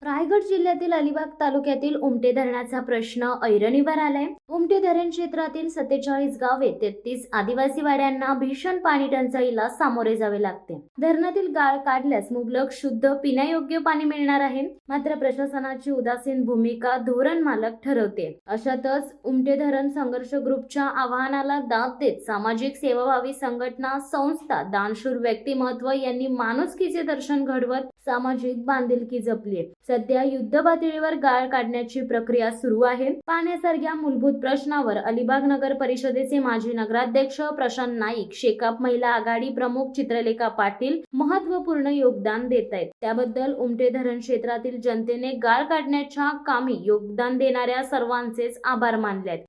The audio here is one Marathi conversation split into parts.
रायगड जिल्ह्यातील अलिबाग तालुक्यातील उमटे धरणाचा प्रश्न ऐरणीवर आलाय। उमटे धरण क्षेत्रातील 47 गावे 33 आदिवासी वाड्यांना भीषण पाणी टंचाईला सामोरे जावे लागते। धरणातील गाळ काढल्यास मुबलक शुद्ध पिण्यायोग्य पाणी मिळणार आहे, मात्र प्रशासनाची उदासीन भूमिका धोरण मालक ठरवते। अशातच उमटे धरण संघर्ष ग्रुपच्या आवाहनाला दाद देत सामाजिक सेवाभावी संघटना, संस्था, दानशूर व्यक्तिमत्व यांनी माणुसकीचे दर्शन घडवत सामाजिक बांधिलकी जपली। सध्या युद्ध पातळीवर गाळ काढण्याची प्रक्रिया सुरू आहे। पाण्यासारख्या मूलभूत प्रश्नावर अलिबाग नगर परिषदेचे माजी नगराध्यक्ष प्रशांत नाईक, शेकाप महिला आघाडी प्रमुख चित्रलेखा पाटील महत्त्वपूर्ण योगदान देत आहेत। त्याबद्दल उमटे धरण क्षेत्रातील जनतेने गाळ काढण्याच्या कामी योगदान देणाऱ्या सर्वांचेच आभार मानले आहेत।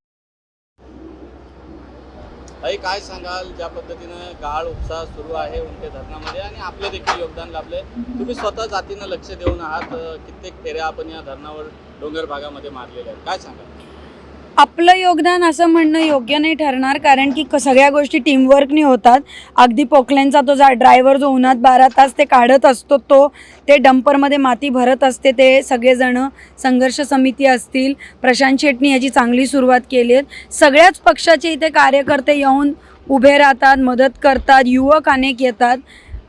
काय सांगाल, ज्या पद्धतीने गाळ उपसा सुरू आहे उमटे धरणामध्ये आणि आपले देखील योगदान लाभले, तुम्ही स्वतः जातीनं लक्ष देऊन आहात, कित्येक फेऱ्या आपण या धरणावर डोंगर भागामध्ये मारलेल्या आहेत, काय सांगाल? आपलं योगदान असं म्हणणं योग्य नाही ठरणार, कारण की सगळ्या गोष्टी टीमवर्कनी होतात। अगदी पोकलेनचा तो ड्रायव्हर जो उन्हात 12 तास ते काढत असतो, ते डंपरमध्ये माती भरत असते, ते सगळेजण संघर्ष समिती असतील, प्रशांत शेटनी याची चांगली सुरुवात केली आहे। सगळ्याच पक्षाचे इथे कार्यकर्ते येऊन उभे राहतात, मदत करतात, युवक अनेक येतात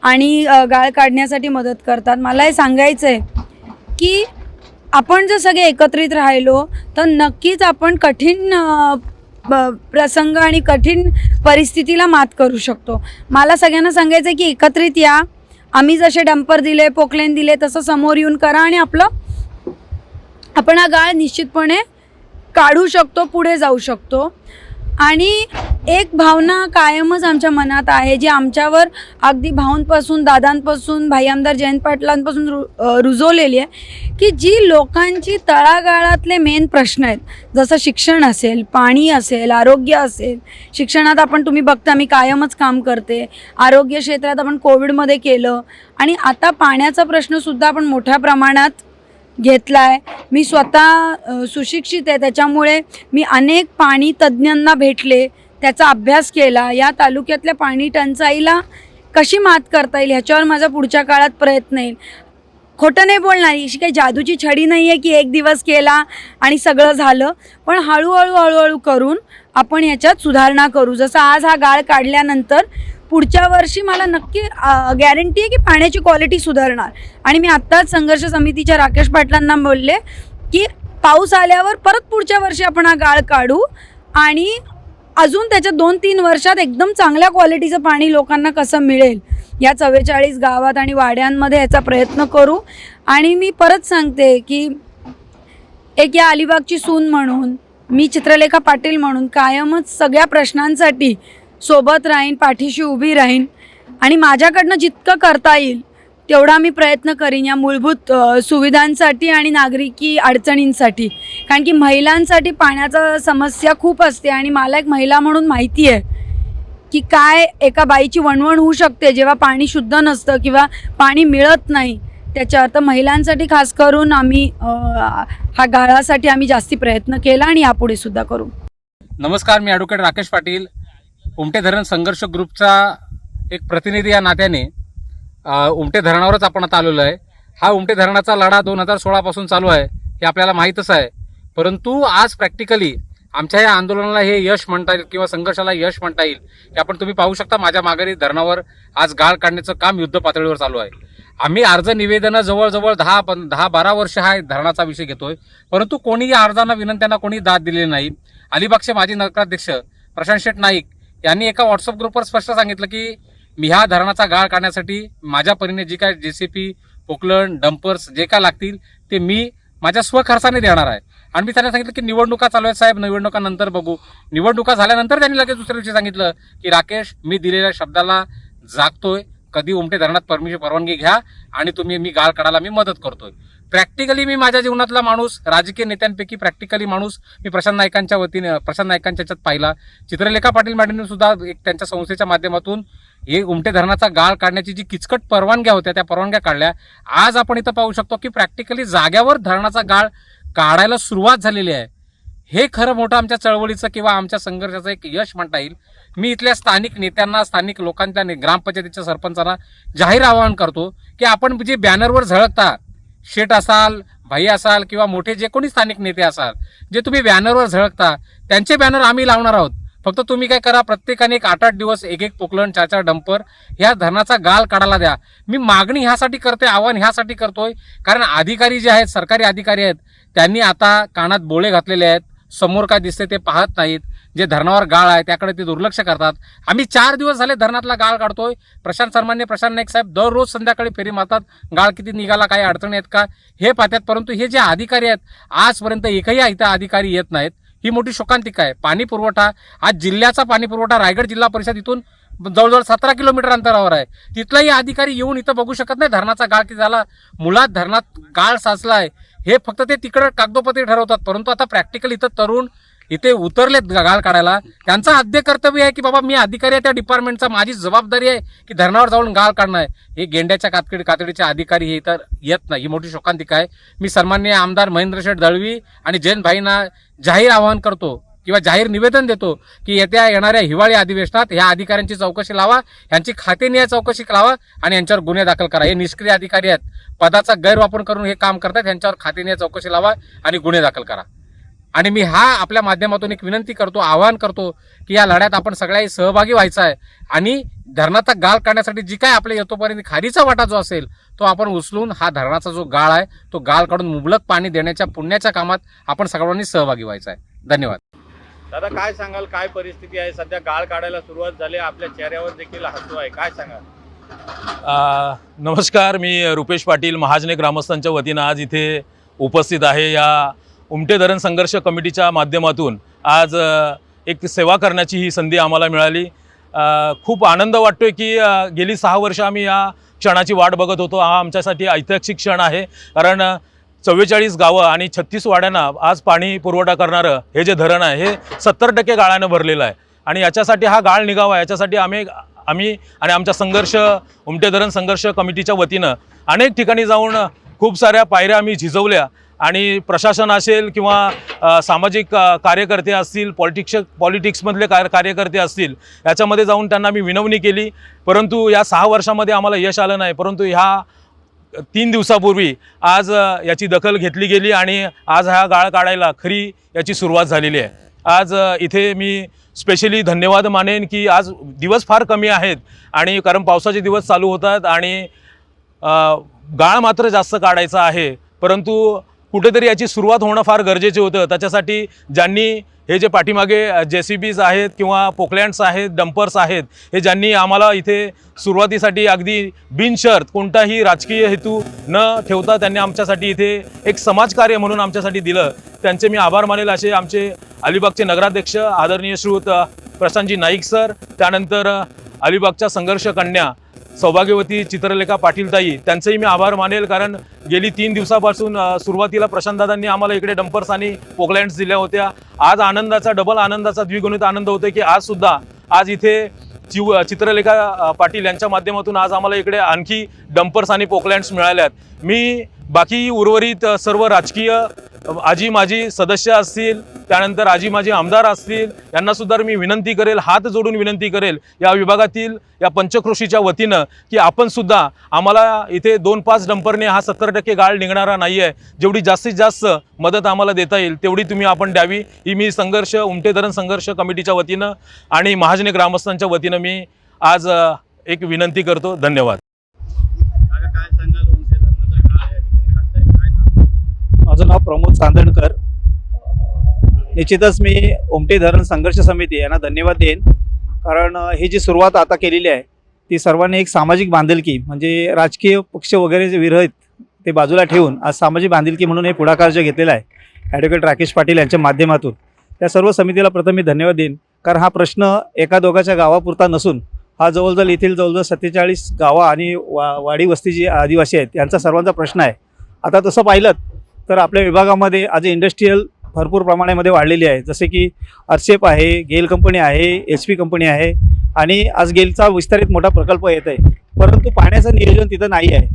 आणि गाळ काढण्यासाठी मदत करतात। मला हे सांगायचं आहे की आपण जर सगळे एकत्रित राहिलो तर नक्कीच आपण कठीण प्रसंग आणि कठीण परिस्थितीला मात करू शकतो। मला सगळ्यांना सांगायचं आहे की एकत्रित या, आम्ही जसे डंपर दिले, पोकलेन दिले, तसं समोर येऊन करा आणि आपण हा गाळ निश्चितपणे काढू शकतो, पुढे जाऊ शकतो। आणि एक भावना कायमच आमच्या मनात आहे, जी आमच्यावर अगदी भाऊंपासून, दादांपासून, भाई आमदार जयंत पाटलांपासून रुजवलेली आहे, की जी लोकांची तळागाळातले मेन प्रश्न आहेत, जसं शिक्षण असेल, पाणी असेल, आरोग्य असेल। शिक्षणात तुम्ही बघता मी कायमच काम करते, आरोग्य क्षेत्रात आपण कोविडमध्ये केलं आणि आता पाण्याचा प्रश्नसुद्धा आपण मोठ्या प्रमाणात घेतला आहे। मी स्वतः सुशिक्षित आहे, त्याच्यामुळे मी अनेक पाणी तज्ज्ञांना भेटले, त्याचा अभ्यास केला। या तालुक्यातल्या पाणी टंचाईला कशी मात करता येईल ह्याच्यावर माझा पुढच्या काळात प्रयत्न येईल। खोटं नाही बोलणार, अशी काही जादूची छडी नाही आहे की एक दिवस केला आणि सगळं झालं, पण हळूहळू करून आपण ह्याच्यात सुधारणा करू। जसं आज हा गाळ काढल्यानंतर पुढच्या वर्षी मला नक्की गॅरंटी आहे की पाण्याची क्वालिटी सुधारणार। आणि मी आत्ताच संघर्ष समितीच्या राकेश पाटलांना बोलले की पाऊस आल्यावर परत पुढच्या वर्षी आपण हा गाळ काढू आणि अजून त्याच्या 2-3 वर्षात एकदम चांगल्या क्वालिटीचं पाणी लोकांना कसं मिळेल या 44 गावात आणि वाड्यांमध्ये याचा प्रयत्न करू। आणि मी परत सांगते की एक या अलिबागची सून म्हणून, मी चित्रलेखा पाटील म्हणून कायमच सगळ्या प्रश्नांसाठी सोबत राहीन, पाठीशी उभी राहीन आणि माझ्याकडनं जितकं करता येईल तेवढा मी प्रयत्न करीन या मूलभूत सुविधांसाठी आणि नागरिकी अडचणींसाठी। कारण की महिलांसाठी पाण्याचा समस्या खूप असते आणि मला एक महिला म्हणून माहिती आहे की काय एका बाईची वणवण होऊ शकते जेव्हा पाणी शुद्ध नसतं किंवा पाणी मिळत नाही त्याच्या। तर महिलांसाठी खास करून आम्ही हा गाळासाठी आम्ही जास्ती प्रयत्न केला आणि यापुढे सुद्धा करू। नमस्कार, मी ॲडव्होकेट राकेश पाटील, उमटे धरण संघर्ष ग्रुपचा एक प्रतिनिधी या नात्याने उमटे धरणावरच आपण आता आलेलो आहे। हा उमटे धरणाचा लढा 2016 पासून चालू आहे हे आपल्याला माहीतच आहे, परंतु आज प्रॅक्टिकली आमच्या या आंदोलनाला हे यश म्हणता येईल किंवा संघर्षाला यश म्हणता येईल हे तुम्ही पाहू शकता। माझ्या माघारी धरणावर आज गाळ काढण्याचं काम युद्ध पातळीवर चालू आहे। आम्ही अर्ज निवेदनं जवळजवळ 10-12 वर्ष हा धरणाचा विषय घेतोय, परंतु कोणी या अर्जांना, विनंत्यांना कोणी दाद दिलेली नाही। अलिबागचे माजी नगराध्यक्ष प्रशांत शेट नाईक यांनी एका व्हॉट्सअप ग्रुपवर स्पष्ट सांगितलं की मी ह्या धरणाचा गाळ काढण्यासाठी माझ्या परीने जी काय JCP, पोकलन, डंपर्स जे काय लागतील ते मी माझ्या स्वखर्चाने देणार आहे। आणि मी त्यांना सांगितलं की निवडणुका चालू आहेत साहेब, निवडणुकानंतर बघू। निवडणुका झाल्यानंतर त्यांनी लगेच दुसऱ्या दिवशी सांगितलं की राकेश, मी दिलेल्या शब्दाला जागतोय, कधी उमटे धरणात परवानगी घ्या आणि मी गाळ काढायला मी मदत करतोय। प्रॅक्टिकली मी माझ्या जीवनातला माणूस, राजकीय नेत्यांपैकी प्रॅक्टिकली माणूस मी प्रशांत नाईकांच्या याच्यात पाहिला। चित्रलेखा पाटील मॅडमने सुद्धा एक त्यांच्या संस्थेच्या माध्यमातून हे उमटे धरणाचा गाळ काढण्याची जी किचकट परवानग्या होत्या त्या परवानग्या काढल्या। आज आपण इथं पाहू शकतो की प्रॅक्टिकली जाग्यावर धरणाचा गाळ काढायला सुरुवात झालेली आहे। हे खरं मोठं आमच्या चळवळीचं किंवा आमच्या संघर्षाचं एक यश म्हणता येईल। मी इथल्या स्थानिक नेत्यांना, स्थानिक लोकांच्या, ग्रामपंचायतीच्या सरपंचांना जाहीर आवाहन करतो की आपण जे बॅनरवर झळकता, शेट असाल, भाई असाल किंवा मोठे जे कोणी स्थानिक नेते असाल, जे तुम्ही बॅनरवर झळकता त्यांचे बॅनर आम्ही लावणार आहोत. फक्त तुम्ही काय करा, प्रत्येकाने एक 8-8 दिवस एक पोकलन 4-4 डंपर ह्या धरणाचा गाळ काढायला द्या. मी मागणी ह्यासाठी करते, आव्हान ह्यासाठी करतोय, कारण अधिकारी जे आहेत, सरकारी अधिकारी आहेत, त्यांनी आता कानात बोळे घातलेले आहेत. समोर काय दिसते ते पाहत नाहीत. जे धरणावर गाळ आहे त्याकडे ते दुर्लक्ष करतात. आम्ही 4 दिवस झाले धरणातला गाळ काढतोय. प्रशांत नाईक साहेब दररोज संध्याकाळी फेरी मारतात, गाळ किती निघाला, काही अडचणी आहेत का हे पाहतात. परंतु हे जे अधिकारी आहेत, आजपर्यंत एकही इथं अधिकारी येत नाहीत. ही मोठी शोकांतिका आहे. पाणी पुरवठा, आज जिल्ह्याचा पाणी पुरवठा रायगड जिल्हा परिषद इथून जवळजवळ 17 किलोमीटर अंतरावर आहे. तिथलाही अधिकारी येऊन इथं बघू शकत नाही धरणाचा गाळ किती झाला, मुळात धरणात गाळ साचलाय. हे फक्त ते तिकडे कागदोपत्री ठरवतात. परंतु आता प्रॅक्टिकल इथं तरुण इथे उतरलेत गाळ काढायला. त्यांचं आद्य कर्तव्य आहे की बाबा मी अधिकारी आहे त्या डिपार्टमेंटचा, माझी जबाबदारी आहे की धरणावर जाऊन गाळ काढणं आहे. हे गेंड्याच्या कातडीचे अधिकारी हे इतर येत नाही. ही मोठी शोकांतिका आहे. मी सन्माननीय आमदार महेंद्र शेठ दळवी आणि जैन भाईंना जाहीर आवाहन करतो किंवा जाहीर निवेदन देतो की येणाऱ्या हिवाळी अधिवेशनात ह्या अधिकाऱ्यांची चौकशी लावा, यांची खातेनिहाय चौकशी लावा आणि यांच्यावर गुन्हे दाखल करा. हे निष्क्रिय अधिकारी आहेत, पदाचा गैरवापर करून हे काम करतात. यांच्यावर खातेनिहाय चौकशी लावा आणि गुन्हे दाखल करा. आणि मी आपल्या माध्यमातून एक विनंती करतो, आवाहन करतो की या लढ्यात आपण सगळ्यांनी सहभागी व्हायचं आहे आणि धरणाचा गाळ काढण्यासाठी जी काय आपल्या येतोपर्यंत खारीचा वाटा जो असेल तो आपण उचलून हा धरणाचा जो गाळ आहे तो गाळ काढून मुबलक पाणी देण्याच्या पुण्याच्या कामात आपण सगळ्यांनी सहभागी व्हायचं आहे. धन्यवाद. दादा काय सांगाल, काय परिस्थिती आहे सध्या? गाळ काढायला सुरुवात झाली, आपल्या चेहऱ्यावर देखील हसू आहे, काय सांगाल? नमस्कार, मी रुपेश पाटील महाजने ग्रामस्थांच्या वतीनं आज इथे उपस्थित आहे. या उमटे धरण संघर्ष कमिटीच्या माध्यमातून आज एक सेवा करण्याची ही संधी आम्हाला मिळाली. खूप आनंद वाटतोय की गेली 6 वर्ष आम्ही या क्षणाची वाट बघत होतो. हा आमच्यासाठी ऐतिहासिक क्षण आहे, कारण 44 गावं आणि 36 वाड्यांना आज पाणी पुरवठा करणारं हे जे धरण आहे हे 70% गाळानं भरलेलं आहे. आणि याच्यासाठी हा गाळ निघावा, याच्यासाठी आम्ही आणि आमच्या उमटे धरण संघर्ष कमिटीच्या वतीनं अनेक ठिकाणी जाऊन खूप साऱ्या पायऱ्या आम्ही झिजवल्या. आणि प्रशासन असेल किंवा सामाजिक कार्यकर्ते असतील, पॉलिटिक्समधले कार्यकर्ते असतील, याच्यामध्ये जाऊन त्यांना मी विनवणी केली. परंतु या 6 वर्षामध्ये आम्हाला यश आलं नाही. परंतु ह्या 3 दिवसापूर्वी आज याची दखल घेतली गेली आणि आज हा गाळ काढायला खरी याची सुरुवात झालेली आहे. आज इथे मी स्पेशली धन्यवाद मानेन की आज दिवस फार कमी आहेत आणि कारण पावसाचे दिवस चालू होतात आणि गाळ मात्र जास्त काढायचा आहे. परंतु कुठेतरी याची सुरुवात होणं फार गरजेचे होतं. त्याच्यासाठी ज्यांनी हे जे पाठीमागे JCBs आहेत किंवा पोकलँड्स आहेत, डंपर्स आहेत, हे ज्यांनी आम्हाला इथे सुरुवातीसाठी अगदी बिनशर्त कोणताही राजकीय हेतू न ठेवता त्यांनी आमच्यासाठी इथे एक समाजकार्य म्हणून आमच्यासाठी दिलं, त्यांचे मी आभार मानेल. असे आमचे अलिबागचे नगराध्यक्ष आदरणीय श्रीयुत प्रशांतजी नाईक सर, त्यानंतर अलिबागच्या संघर्ष कन्या सौभाग्यवती चित्रलेखा पाटीलताई, त्यांचेही मी आभार मानेल. कारण गेली 3 दिवसापासून सुरुवातीला प्रशांतदादांनी आम्हाला इकडे डंपर्स आणि पोकलँड्स दिल्या होत्या. आज आनंदाचा डबल आनंदाचा द्विगुणित आनंद होतो की आज इथे चित्रलेखा पाटील यांच्या माध्यमातून आज आम्हाला इकडे आणखी डंपर्स आणि पोकलँड्स मिळाल्यात. मी बाकी उर्वरित सर्व राजकीय आजी माजी सदस्य असतील, त्यानंतर आजी माजी आमदार असतील, यांनासुद्धा मी विनंती करेल, हात जोडून विनंती करेल या विभागातील या पंचक्रोशीच्या वतीनं की आपणसुद्धा आम्हाला इथे 2-5 डंपरने हा 70% गाळ निघणारा नाही आहे. जेवढी जास्तीत जास्त मदत आम्हाला देता येईल तेवढी तुम्ही आपण द्यावी, ही मी उमटे धरण संघर्ष कमिटीच्या वतीनं आणि महाजने ग्रामस्थांच्या वतीनं मी आज एक विनंती करतो. धन्यवाद. काय सांगाल, उमटे धरणाचा गाळ या ठिकाणी काढताय, काय नाव? माझं नाव प्रमोद चांदणकर. निश्चितच मी उमटे धरण संघर्ष समिती यांना धन्यवाद देईन, कारण ही जी सुरुवात आता केलेली आहे ती सर्वांनी एक सामाजिक बांधिलकी म्हणजे राजकीय पक्ष वगैरे जे विरहित ते बाजूला ठेवून आज सामाजिक बांधिलकी म्हणून हे पुढाकार जे घेतलेला आहे ॲडव्होकेट राकेश पाटील यांच्या माध्यमातून, त्या सर्व समितीला प्रथम मी धन्यवाद देईन. कारण हा प्रश्न एका दोघाच्या गावापुरता नसून हा जवळजवळ येथील 47 गावं आणि वाडी वस्ती जी आदिवासी आहेत यांचा सर्वांचा प्रश्न आहे. आता तसं पाहिलं तर आपल्या विभागामध्ये आज इंडस्ट्रीयल भरपूर प्रमाणामध्ये वाढलेली आहे, जसे की अर्सेप आहे, गेल कंपनी आहे, HP कंपनी आहे आणि आज गेलचा विस्तारित मोठा प्रकल्प येत आहे. परंतु पाण्याचं नियोजन तिथं नाही आहे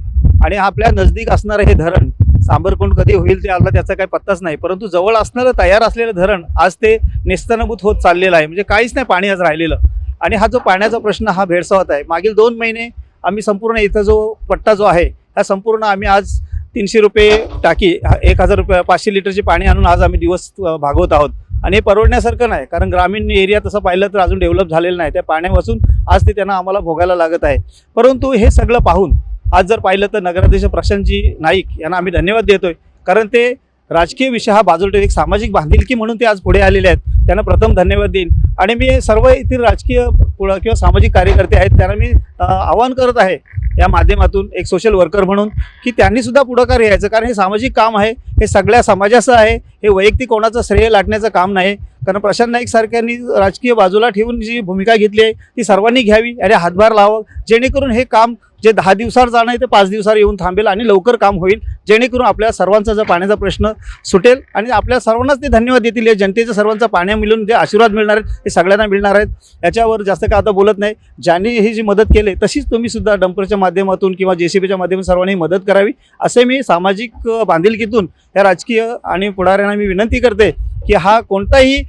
आणि आपल्या नजदीक असणारं हे धरण सांबरकुंड कधी होईल ते आपला त्याचा काही पत्ताच नाही. परंतु जवळ असणारं तयार असलेलं धरण आज ते नेस्तनाभूत होत चाललेलं आहे, म्हणजे काहीच नाही पाणी आज राहिलेलं. आणि हा जो पाण्याचा प्रश्न हा भेडसावत आहे. मागील 2 महिने आम्ही संपूर्ण इथं जो पट्टा जो आहे हा संपूर्ण आम्ही आज 300 रुपये टाकी 1000 रुपये 500 लिटरचे पाणी आणून आज आम्ही दिवस भागवत आहोत. आणि हे परवडण्यासारखं नाही, कारण ग्रामीण एरिया तसं पाहिलं तर अजून डेव्हलप झालेलं नाही. त्या पाण्यापासून आज ते त्यांना आम्हाला भोगायला लागत आहे. परंतु हे सगळं पाहून आज जर पाहिलं तर नगराध्यक्ष प्रशांतजी नाईक यांना आम्ही धन्यवाद देतोय, कारण ते राजकीय विषय हा बाजूला ठेवून एक सामाजिक बांधिलकी म्हणून ते आज पुढे आलेले आहेत. त्यांना प्रथम धन्यवाद देईन. आणि मी सर्व येथील राजकीय किंवा सामाजिक कार्यकर्ते आहेत त्यांना मी आवाहन करत आहे या माध्यमातून एक सोशल वर्कर म्हणून, की त्यांनी सुद्धा पुढाकार घ्यायचं, कारण हे सामाजिक काम आहे, हे सगळ्या समाजाचं आहे. हे वैयक्तिक कोणाचं श्रेय लाटण्याचं काम नाही. कारण प्रशांत नाईक सारख्यांनी राजकीय बाजूला ठेवून जी भूमिका घेतली आहे ती सर्वांनी घ्यावी आणि हातभार लावावं, जेणेकरून हे काम जे 10 दिवसावर जाणं आहे ते 5 दिवसावर येऊन थांबेल आणि लवकर काम होईल, जेणेकरून आपल्या सर्वांचा जो पाण्याचा प्रश्न सुटेल आणि आपल्या सर्वांनाच ते धन्यवाद देतील. या जनतेच्या सर्वांचा पाण्या मिळून जे आशीर्वाद मिळणार आहेत ते सगळ्यांना मिळणार आहेत. याच्यावर जास्त काय आता बोलत नाही. ज्यांनी ही जी मदत केली तशीच तुम्ही सुद्धा डंपरच्या माध्यमातून किंवा JCBच्या माध्यमातून सर्वांनी मदत करावी, असे मी सामाजिक बांधिलकीतून या राजकीय आणि पुढाऱ्यांना मी विनंती करते की हा कोणताही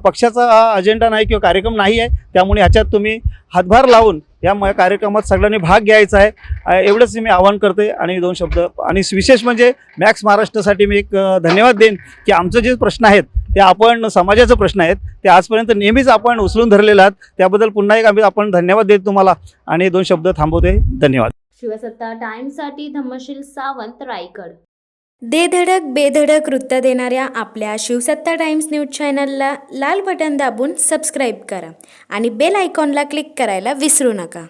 पक्षाचा अजेंडा नाही किंवा कार्यक्रम नाही आहे. त्यामुळे ह्याच्यात तुम्ही हातभार लावून या कार्यक्रमात सगळ्यांनी भाग घ्यायचा आहे, एवढंच मी आवाहन करते. आणि 2 शब्द आणि विशेष म्हणजे मॅक्स महाराष्ट्रासाठी मी एक धन्यवाद देईन की आमचे जे प्रश्न आहेत ते आपण समाजाचे प्रश्न आहेत ते आजपर्यंत नेहमीच आपण उचलून धरलेले आहात. त्याबद्दल पुन्हा एक आपण धन्यवाद देतो तुम्हाला. आणि 2 शब्द थांबवते. धन्यवाद. शिवसत्ता टाइम्ससाठी धम्मशील सावंत, रायगड. दे धडक बेधडक वृत्त देणाऱ्या आपल्या शिवसत्ता टाइम्स न्यूज चॅनलला लाल बटन दाबून सबस्क्राईब करा आणि बेल आयकॉनला क्लिक करायला विसरू नका.